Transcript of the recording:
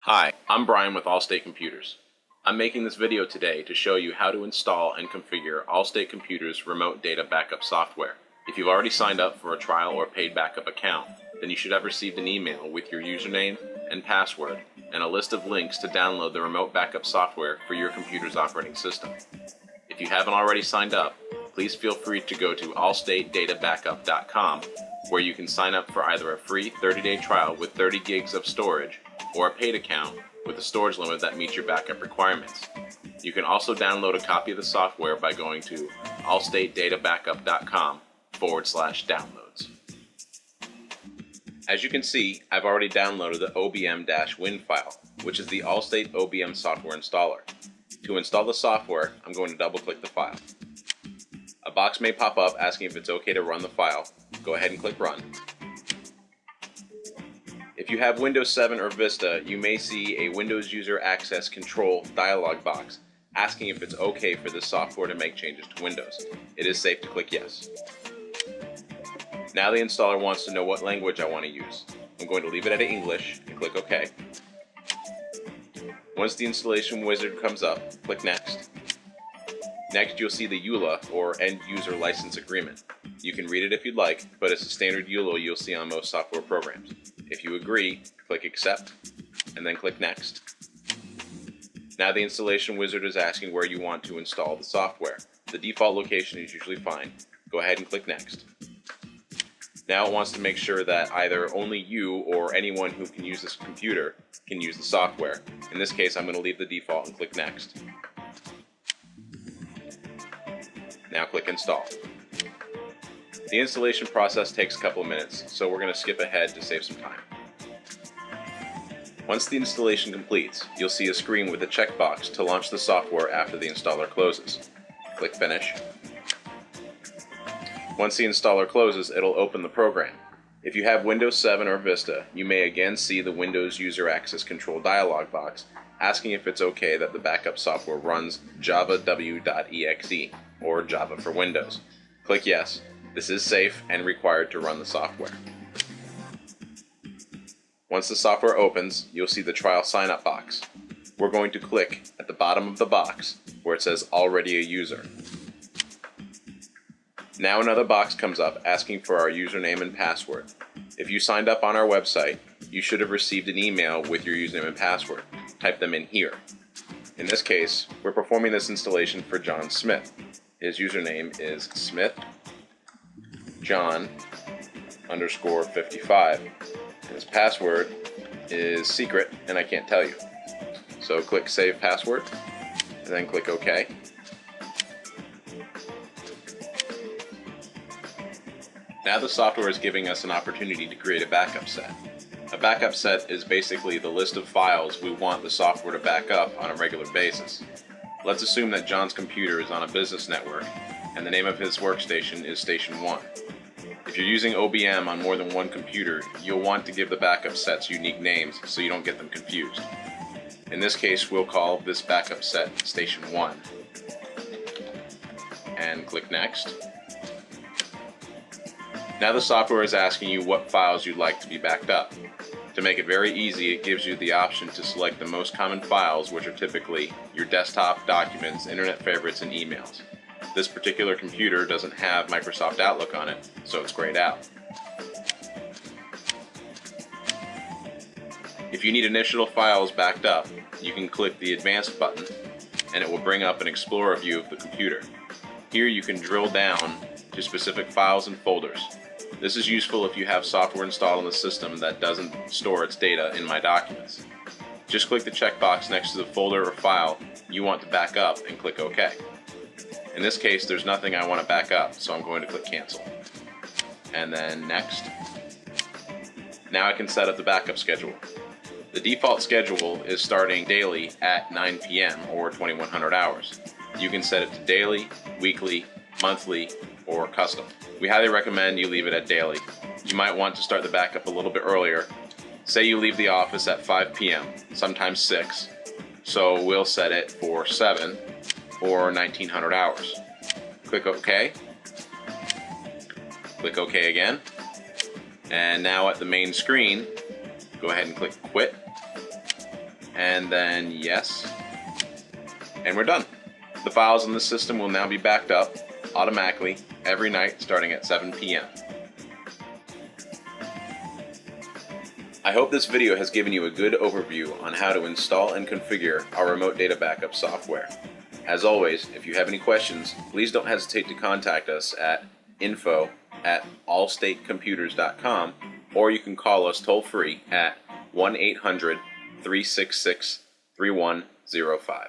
Hi, I'm Brian with Allstate Computers. I'm making this video today to show you how to install and configure Allstate Computers remote data backup software. If you've already signed up for a trial or paid backup account, then you should have received an email with your username and password and a list of links to download the remote backup software for your computer's operating system. If you haven't already signed up, please feel free to go to allstatedatabackup.com, where you can sign up for either a free 30-day trial with 30 gigs of storage or a paid account with a storage limit that meets your backup requirements. You can also download a copy of the software by going to allstatedatabackup.com/downloads. As you can see, I've already downloaded the OBM-Win file, which is the Allstate OBM software installer. To install the software, I'm going to double-click the file. A box may pop up asking if it's okay to run the file. Go ahead and click Run. If you have Windows 7 or Vista, you may see a Windows User Access Control dialog box asking if it's okay for this software to make changes to Windows. It is safe to click Yes. Now the installer wants to know what language I want to use. I'm going to leave it at English and click OK. Once the installation wizard comes up, click Next. Next, you'll see the EULA, or End User License Agreement. You can read it if you'd like, but it's a standard EULA you'll see on most software programs. If you agree, click Accept, and then click Next. Now the installation wizard is asking where you want to install the software. The default location is usually fine. Go ahead and click Next. Now it wants to make sure that either only you or anyone who can use this computer can use the software. In this case, I'm going to leave the default and click Next. Now click Install. The installation process takes a couple of minutes, so we're going to skip ahead to save some time. Once the installation completes, you'll see a screen with a checkbox to launch the software after the installer closes. Click Finish. Once the installer closes, it'll open the program. If you have Windows 7 or Vista, you may again see the Windows User Access Control dialog box asking if it's okay that the backup software runs javaw.exe, or Java for Windows. Click Yes. This is safe and required to run the software. Once the software opens, you'll see the trial sign-up box. We're going to click at the bottom of the box where it says Already a User. Now another box comes up asking for our username and password. If you signed up on our website, you should have received an email with your username and password. Type them in here. In this case, we're performing this installation for John Smith. His username is smithjohn_55. And his password is secret, and I can't tell you. So click Save Password, and then click OK. Now the software is giving us an opportunity to create a backup set. A backup set is basically the list of files we want the software to back up on a regular basis. Let's assume that John's computer is on a business network, and the name of his workstation is Station 1. If you're using OBM on more than one computer, you'll want to give the backup sets unique names so you don't get them confused. In this case, we'll call this backup set Station 1. And click Next. Now the software is asking you what files you'd like to be backed up. To make it very easy, it gives you the option to select the most common files, which are typically your desktop, documents, internet favorites, and emails. This particular computer doesn't have Microsoft Outlook on it, so it's grayed out. If you need initial files backed up, you can click the Advanced button, and it will bring up an Explorer view of the computer. Here you can drill down to specific files and folders. This is useful if you have software installed on the system that doesn't store its data in My Documents. Just click the checkbox next to the folder or file you want to back up and click OK. In this case, there's nothing I want to back up, so I'm going to click Cancel. And then Next. Now I can set up the backup schedule. The default schedule is starting daily at 9 p.m. or 2100 hours. You can set it to daily, weekly, monthly, or custom. We highly recommend you leave it at daily. You might want to start the backup a little bit earlier. Say you leave the office at 5 p.m., sometimes 6, so we'll set it for 7 or 1900 hours. Click OK. Click OK again. And now at the main screen, go ahead and click Quit. and then yes, and we're done. The files in this system will now be backed up automatically every night starting at 7 p.m. I hope this video has given you a good overview on how to install and configure our remote data backup software. As always, if you have any questions, please don't hesitate to contact us at info@allstatecomputers.com, or you can call us toll-free at 1-800-366-3105.